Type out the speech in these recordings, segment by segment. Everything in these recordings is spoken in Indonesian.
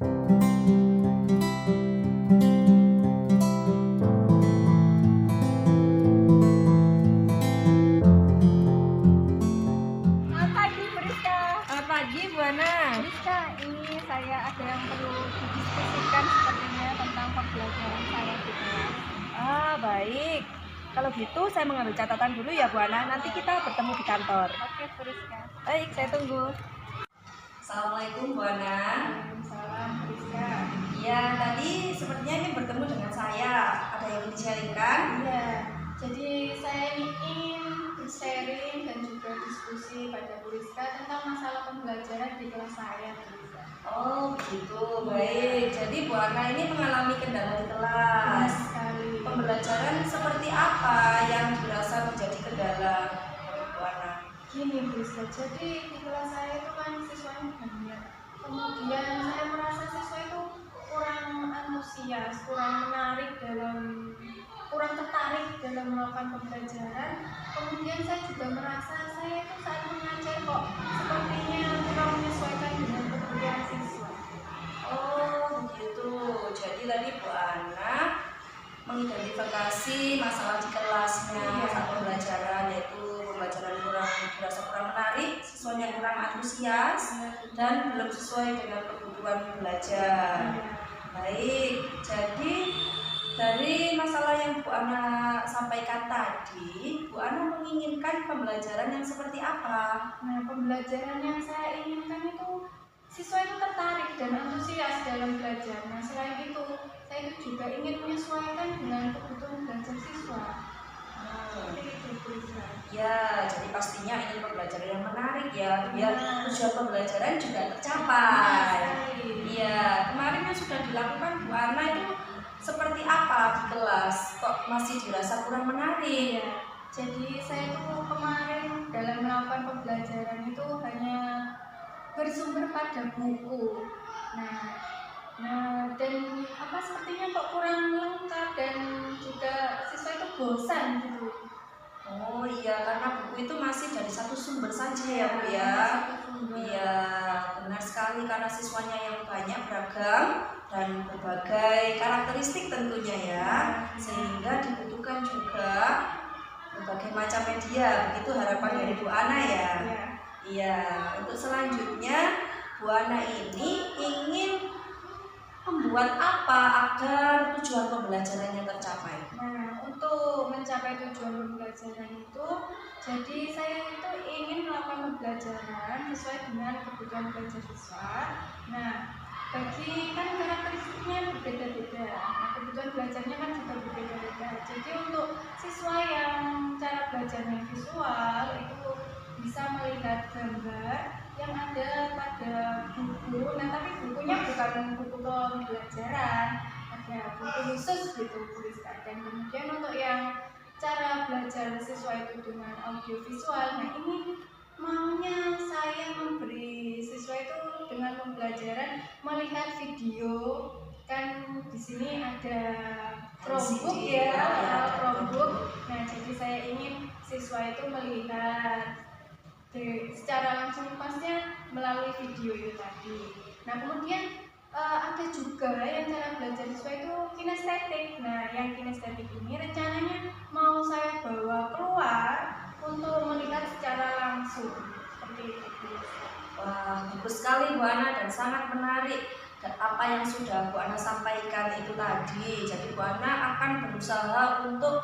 Selamat pagi, Priska. Selamat pagi, Bu Ana. Priska, ini saya ada yang perlu didiskusikan sepertinya tentang pembelajaran saya di kelas. Baik. Kalau gitu saya mengambil catatan dulu ya, Bu Ana. Nanti kita bertemu di kantor. Oke, Priska. Baik, saya tunggu. Assalamualaikum, Bu Ana. Waalaikumsalam, Priska. Ya, tadi sepertinya ingin bertemu dengan saya. Ada yang di-sharingkan? Iya, jadi saya ingin sharing dan juga diskusi pada Priska tentang masalah pembelajaran di kelas saya, Priska. Oh, begitu. Baik. Jadi Bu Ana ini mengalami kendala di kelas. Sekali. Pembelajaran seperti apa yang dirasa menjadi kendala menurut Bu Ana? Gini, Priska, jadi di kelas saya itu kan siswanya banyak. Kemudian saya merasa siswa itu kurang antusias, kurang menarik kurang tertarik dalam melakukan pembelajaran. Kemudian saya juga merasa saya itu saat mengajar kok sepertinya kurang menyesuaikan dengan kebutuhan siswa. Oh, begitu. Jadi tadi Bu Ana mengidentifikasi masalah di kelasnya saat pembelajaran, yaitu pembelajaran dirasa kurang menarik, siswanya kurang antusias, dan belum sesuai dengan kebutuhan belajar. Baik, jadi dari masalah yang Bu Ana sampaikan tadi, Bu Ana menginginkan pembelajaran yang seperti apa? Nah, pembelajaran yang saya inginkan itu siswa itu tertarik dan antusias dalam belajar. Nah, selain itu, saya itu juga ingin menyesuaikan dengan kebutuhan belajar siswa. Seperti itu, Priska. Ya, jadi pastinya ingin pembelajaran yang menarik ya, biar tujuan pembelajaran juga tercapai. Iya, kemarin yang sudah dilakukan Bu Ana itu seperti apa di kelas? Kok masih dirasa kurang menarik? Iya, jadi saya itu kemarin dalam melakukan pembelajaran itu hanya bersumber pada buku. Dan sepertinya kok kurang lengkap dan juga siswa itu bosan gitu. Oh iya, karena buku itu masih dari satu sumber saja ya Bu ya. Iya, benar sekali karena siswanya yang banyak beragam dan berbagai karakteristik tentunya ya, sehingga dibutuhkan juga berbagai macam media. Begitu harapan dari Bu Ana ya. Iya, untuk selanjutnya Bu Ana ini ingin membuat apa agar tujuan pembelajarannya tercapai? Nah, untuk mencapai tujuan pembelajaran itu, jadi saya itu ingin melakukan pembelajaran sesuai dengan kebutuhan belajar siswa. Nah, bagi kan karakteristiknya berbeda-beda. Nah, kebutuhan belajarnya kan juga berbeda-beda. Jadi untuk siswa yang cara belajarnya visual itu bisa melihat gambar yang ada pada buku. Nah, tapi bukunya bukan buku pembelajaran, ada buku khusus gitu, Priska. Dan kemudian untuk yang cara belajar siswa itu dengan audiovisual, nah ini maunya saya memberi siswa itu dengan pembelajaran melihat video. Kan di sini ada Chromebook ya, Chromebook. Nah, jadi saya ingin siswa itu melihat secara langsung pasnya melalui video itu tadi. Nah, kemudian ada juga yang cara belajar siswa itu kinestetik. Nah, yang kinestetik ini rencananya mau saya bawa keluar untuk melihat secara langsung. Seperti itu. Wah, bagus sekali Bu Ana dan sangat menarik apa yang sudah Bu Ana sampaikan itu tadi. Jadi Bu Ana akan berusaha untuk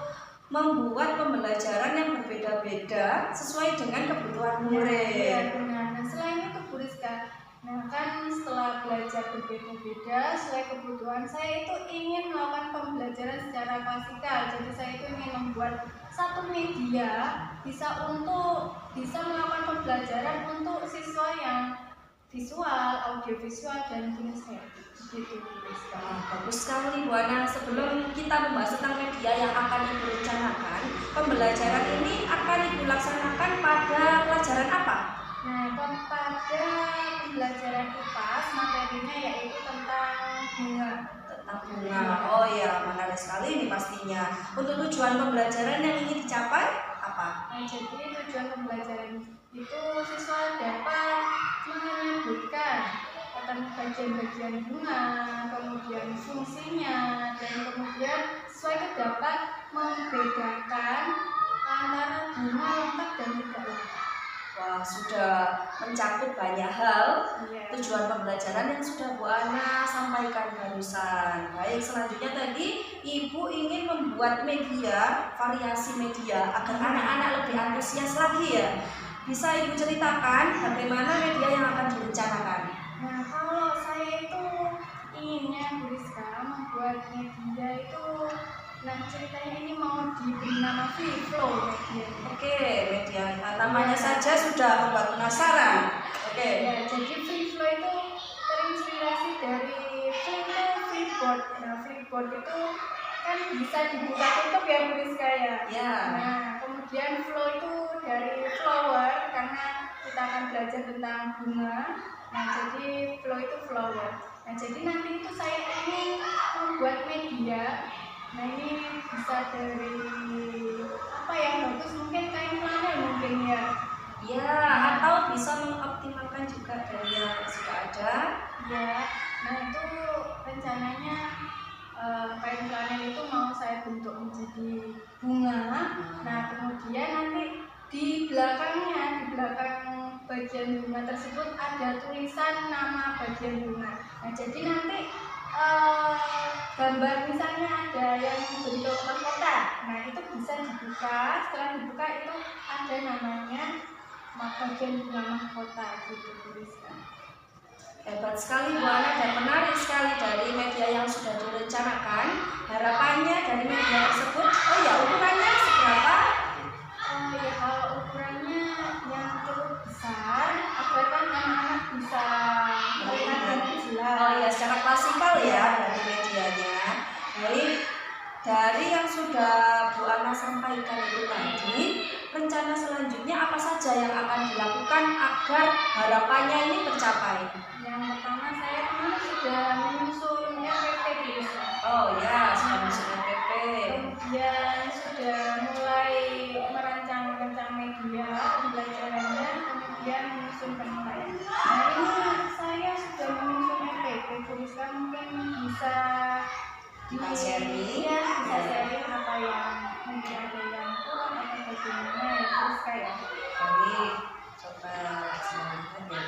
membuat pembelajaran yang berbeda-beda sesuai dengan kebutuhan murid. Iya, benar. Nah, selain itu Bu Rizka, nah kan setelah belajar berbeda-beda sesuai kebutuhan, saya itu ingin melakukan pembelajaran secara klasikal. Jadi saya itu ingin membuat satu media bisa melakukan pembelajaran untuk siswa yang visual, audiovisual, dan kinestetik. Gitu, Bagus sekali Bu Ana. Sebelum kita membahas tentang media yang akan Ibu rencanakan, pembelajaran ini akan Ibu laksanakan pada pelajaran apa? Nah, pada pembelajaran IPAS materinya yaitu tentang bunga. Oh ya, menarik sekali ini pastinya. Untuk tujuan pembelajaran yang ingin dicapai apa? Nah, jadi tujuan pembelajaran itu siswa dapat menyebutkan kelihatan bagian-bagian bunga, kemudian fungsinya, dan kemudian siswa itu dapat membedakan antara bunga lengkap dan tidak lengkap. Wah, sudah mencakup banyak hal Iya. tujuan pembelajaran yang sudah Bu Ana sampaikan barusan. Baik, selanjutnya tadi Ibu ingin membuat media, variasi media agar anak-anak lebih antusias lagi ya. Bisa Ibu ceritakan bagaimana media yang akan direncanakan? Nah, kalau saya itu inginnya Bu Rizka membuat media itu, nah ceritanya ini mau diberi nama Free Flow media. Oke, media namanya saja sudah membuat penasaran. Oke. Ya, jadi Free Flow itu terinspirasi dari Flipboard. Nah, Flipboard itu kan bisa dibuka tutup ya Bu Rizka ya. Ya. Nah, kemudian flow itu dari flower karena kita akan belajar tentang bunga. Nah, jadi flow itu flower. Nah, jadi nanti itu saya ingin membuat media. Nah, ini bisa dari apa yang bagus, mungkin kain flanel mungkin ya. Ya, atau bisa mengoptimalkan juga dari yang sudah ada. Ya, nah itu rencananya kain flanel itu mau saya bentuk menjadi bunga. Nah, kemudian nanti di belakangnya, di belakang bagian bunga tersebut ada tulisan nama bagian bunga. Nah, jadi nanti gambar misalnya ada yang bentuk mahkota. Nah, itu bisa dibuka. Setelah dibuka itu ada namanya bagian bunga mahkota gitu tuliskan. Hebat sekali Bu Ana dan menarik sekali dari media yang sudah direncanakan. Harapannya dari media tersebut, oh ya ukurannya seberapa? Oh ya, kalau ukurannya yang cukup besar agar kan anak-anak bisa melihat dengan jelas. Oh ya, secara klasikal ya dari medianya. Baik, dari yang sudah Bu Ana sampaikan itu tadi, rencana selanjutnya apa saja yang akan dilakukan agar harapannya ini tercapai? Yang pertama saya kemarin sudah menyusun RPP gitu. Oh ya, sudah menyusun RPP. Kemudian sudah mulai merancang media pembelajarannya, kemudian menyusun penilaian. Nah, ini saya sudah menyusun RPP, tulisan mungkin bisa sharing. Ya, bisa sharing apa yang mungkin ada yang kurang atau bagaimana ya terus kayak. Baik, coba silakan ya.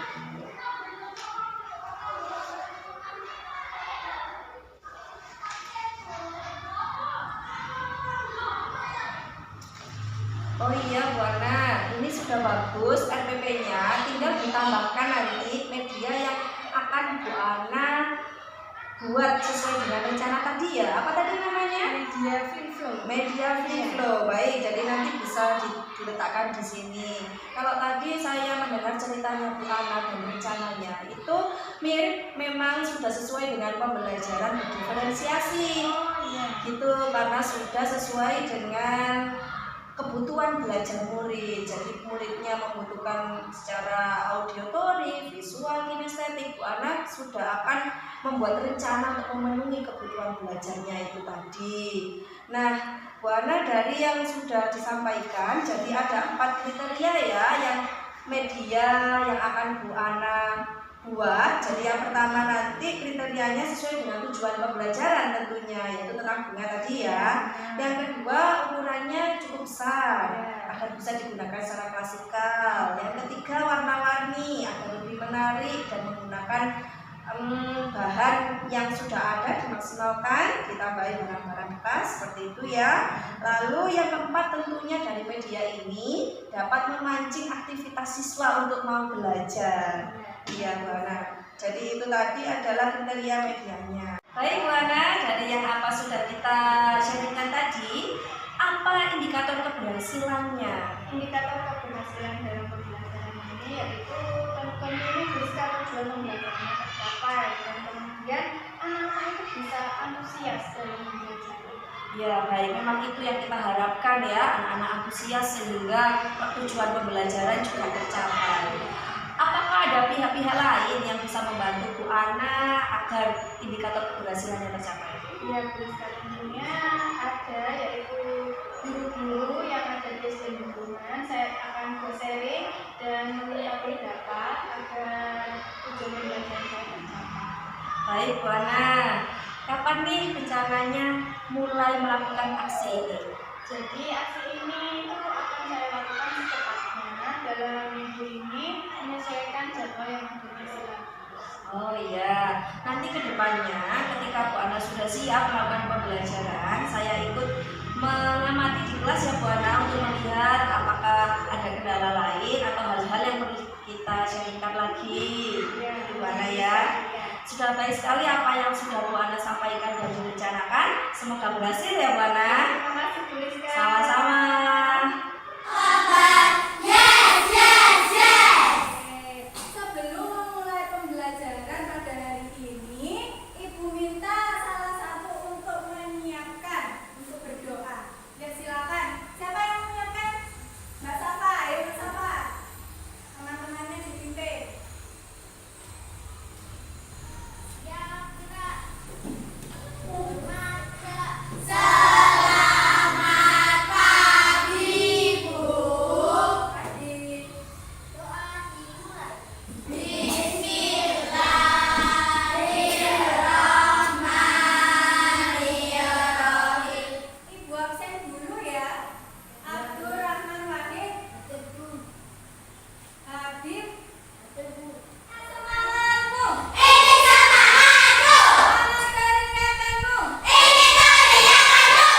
Oh iya Bu Ana, ini sudah bagus RPP-nya, tinggal ditambahkan nanti media yang akan Bu Ana buat sesuai dengan rencana tadi ya. Apa tadi namanya? Media Free Flow. Media Free Flow. Baik, jadi nanti bisa diletakkan di sini. Kalau tadi saya mendengar ceritanya Bu Ana dan rencananya itu mirip, memang sudah sesuai dengan pembelajaran berdiferensiasi. Oh iya. Gitu, karena sudah sesuai dengan kebutuhan belajar murid. Jadi muridnya membutuhkan secara auditory, visual, kinestetik. Bu Ana sudah akan membuat rencana untuk memenuhi kebutuhan belajarnya itu tadi. Nah, Bu Ana dari yang sudah disampaikan, jadi ada 4 kriteria ya yang media yang akan Bu Ana buat. Jadi yang pertama nanti kriterianya sesuai dengan tujuan pembelajaran tentunya, yaitu tentang bunga tadi ya. Yang kedua ukurannya cukup besar agar bisa digunakan secara klasikal. Yang ketiga warna-warni agar lebih menarik dan menggunakan bahan yang sudah ada dimaksimalkan, ditambahi barang-barang bekas seperti itu ya. Lalu yang keempat tentunya dari media ini dapat memancing aktivitas siswa untuk mau belajar. Iya Bu Ana. Jadi itu tadi adalah kriteria medianya. Baik Bu Ana, dari yang apa sudah kita sharingkan tadi, apa indikator keberhasilannya? Indikator keberhasilan dalam pembelajaran ini yaitu tentunya bisa tujuan pembelajarannya tercapai dan kemudian anak-anak itu bisa antusias dalam belajar. Ya baik, memang itu yang kita harapkan ya, anak-anak antusias sehingga tujuan pembelajaran juga tercapai. Apakah ada pihak-pihak lain yang bisa membantu Bu Ana agar indikator keberhasilannya tercapai? Ya, tentunya ada yaitu guru-guru yang ada di SD lingkungan. Saya akan sharing dan melengkapi data agar tujuan pembelajaran saya tercapai. Baik Bu Ana, kapan nih rencananya mulai melakukan aksi ini? Jadi aksi ini itu akan saya lakukan secepatnya dalam minggu ini menyesuaikan jadwal yang ada di silabus. Oh iya, nanti ke depannya ketika Bu Ana sudah siap melakukan pembelajaran, saya ikut mengamati di kelas ya Bu Ana untuk melihat apakah ada kendala lain atau hal-hal yang perlu kita sharingkan lagi. Bu Ana ya. Sudah baik sekali apa yang sudah Bu Ana sampaikan dan direncanakan. Semoga berhasil ya Bu Ana. Terima kasih Bu Rizka. Sama-sama. Sebelum memulai pembelajaran pada hari ini, Ibu minta salah satu untuk menyiapkan untuk berdoa. Ya silakan. Siapa yang menyiapkan? Mbak Safa, ayo Mbak Safa. Teman-temannya dipimpin. Ya, kita. Selamat pagi, Bu. Pagi. Doa dimulai. Bismillahirrahmanirrahim. Ibu absen dulu ya. Abdurrahman Wahid. Habib. Semangatmu. Ini semangatku. Semangat keringatanmu. Ini keringatanmu.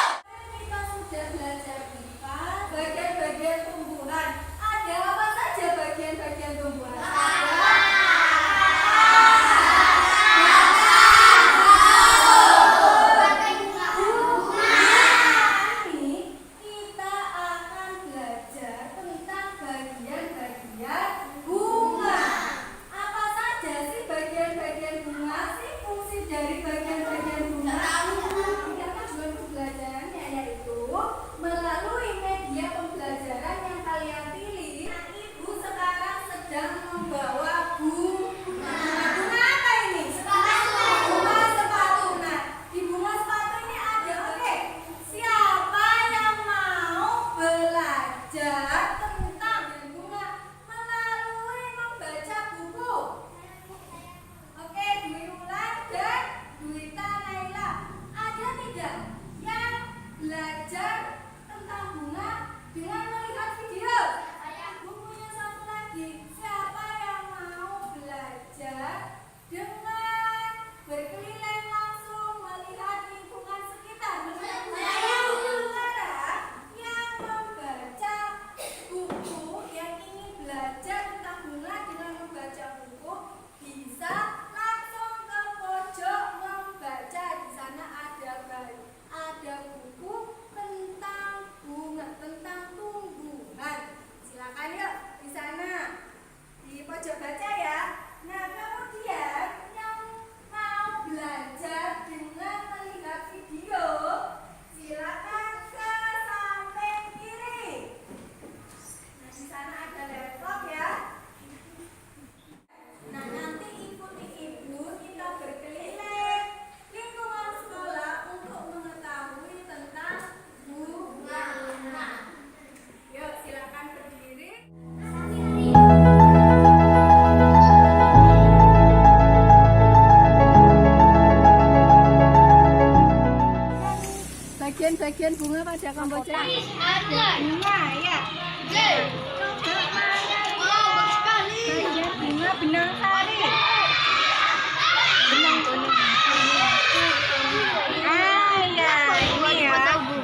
Kita sudah belajar IPA, bagian-bagian tumbuhan. Ada apa saja bagian-bagian tumbuhan? Ini kita akan belajar tentang bagian-bagian bunga. Apa saja sih bagian-bagian bunga? Sih fungsi dari bagian-bagian bunga? Kita juga pembelajarannya yaitu melalui media pembelajaran yang kalian pilih. Ibu sekarang sedang membawa bunga. Bunga apa ini? Bunga sepatu. Nah, di bunga sepatu ini ada, oke. Siapa yang mau belajar tentang bunga melalui membaca buku? Oke, Dwi Wulan dan Dwita Naila. Ada tidak yang belajar tentang bunga dengan melihat video? Bukunya satu lagi. Siapa yang mau belajar dengan berkeliling langsung melihat lingkungan sekitar? Sementara yang membaca buku, yang ingin belajar tentang bunga dengan membaca buku, bisa langsung ke pojok membaca. Di sana ada buku tentang bunga, tentang tumbuhan. Silakan yuk di sana di pojok baca ya. Nah, kemudian yang mau belajar dengan melihat video, silakan ke samping kiri. Nah, di sana ada laptop ya. Nah, nanti ikuti ibu kita berkeliling lingkungan sekolah untuk mengetahui tentang bunga. Yuk, silakan berdiri. Bagian-bagian bunga pada kamboja ada bunga ya. Bagian bunga benang sari. Benang kuning. Ya, ini ya.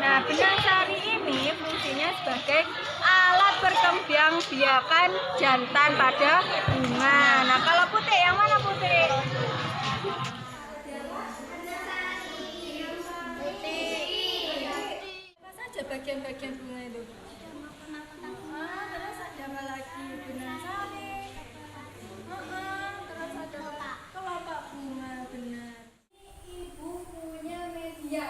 Nah, benang sari ini fungsinya sebagai alat perkembangbiakan jantan pada bunga. Nah, kalau putih yang mana putih? Apa saja bagian-bagian bunga itu? Terus ada apa lagi? Benang sari. Terus ada kelopak bunga, benar. Ibu punya media.